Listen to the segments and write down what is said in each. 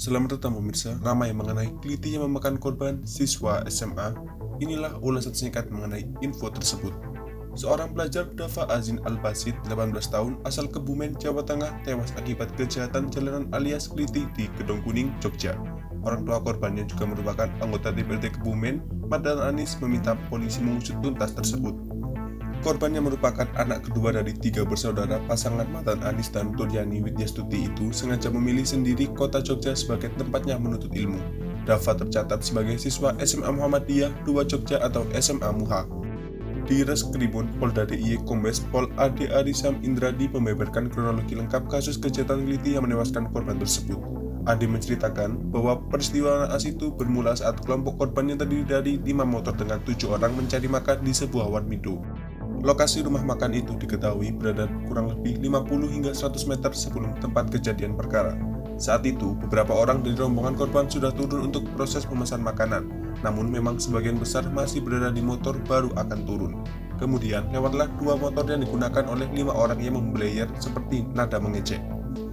Selamat datang pemirsa, ramai mengenai keliti yang memakan korban siswa SMA. Inilah ulasan singkat mengenai info tersebut. Seorang pelajar Dafa Azin Al-Basid, 18 tahun, asal Kebumen, Jawa Tengah, tewas akibat kejahatan jalanan alias keliti di Gedong Kuning, Jogja. Orang tua korban yang juga merupakan anggota DPRD Kebumen, Mardhan Anis, meminta polisi mengusut tuntas tersebut. Korban yang merupakan anak kedua dari 3 bersaudara pasangan Mardhan Anis dan Turyani Widyastuti itu sengaja memilih sendiri kota Jogja sebagai tempatnya menuntut ilmu. Dafa tercatat sebagai siswa SMA Muhammadiyah 2 Jogja atau SMA MUHA. Di Reskrimum Polda DIY Kombes Pol Ade Arisam Indradi membeberkan kronologi lengkap kasus kejahatan keliti yang menewaskan korban tersebut. Ade menceritakan bahwa peristiwa naas itu bermula saat kelompok korban yang terdiri dari 5 motor dengan 7 orang mencari makan di sebuah warmindo. Lokasi rumah makan itu diketahui berada kurang lebih 50 hingga 100 meter sebelum tempat kejadian perkara. Saat itu, beberapa orang dari rombongan korban sudah turun untuk proses pemesan makanan, namun memang sebagian besar masih berada di motor baru akan turun. Kemudian, lewatlah 2 motor yang digunakan oleh 5 orang yang membelayer seperti nada mengejek.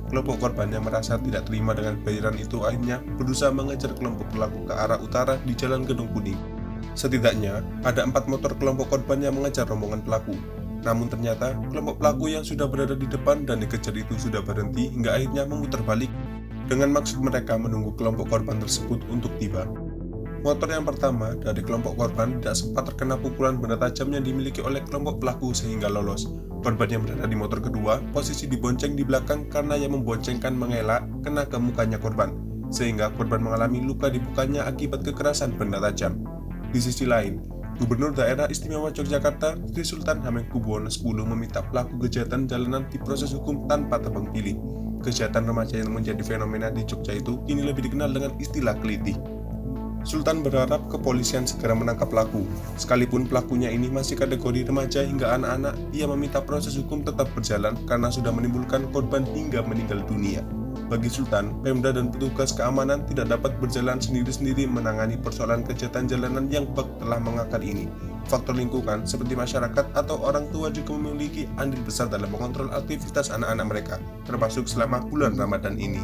Kelompok korban yang merasa tidak terima dengan bayaran itu akhirnya berusaha mengejar kelompok pelaku ke arah utara di Jalan Gedong Kuning. Setidaknya, ada 4 motor kelompok korban yang mengejar rombongan pelaku. Namun ternyata, kelompok pelaku yang sudah berada di depan dan dikejar itu sudah berhenti hingga akhirnya memutar balik dengan maksud mereka menunggu kelompok korban tersebut untuk tiba. Motor yang pertama dari kelompok korban tidak sempat terkena pukulan benda tajam yang dimiliki oleh kelompok pelaku sehingga lolos. Korban yang berada di motor kedua, posisi dibonceng di belakang karena yang memboncengkan mengelak kena ke mukanya korban, sehingga korban mengalami luka di mukanya akibat kekerasan benda tajam. Di sisi lain, Gubernur Daerah Istimewa Yogyakarta, Sri Sultan Hamengkubuwono X meminta pelaku kejahatan jalanan diproses hukum tanpa tebang pilih. Kejahatan remaja yang menjadi fenomena di Jogja itu kini lebih dikenal dengan istilah keliti. Sultan berharap kepolisian segera menangkap pelaku. Sekalipun pelakunya ini masih kategori remaja hingga anak-anak, ia meminta proses hukum tetap berjalan karena sudah menimbulkan korban hingga meninggal dunia. Bagi Sultan, Pemda dan petugas keamanan tidak dapat berjalan sendiri-sendiri menangani persoalan kejahatan jalanan yang telah mengakar ini. Faktor lingkungan seperti masyarakat atau orang tua juga memiliki andil besar dalam mengontrol aktivitas anak-anak mereka, termasuk selama bulan Ramadan ini.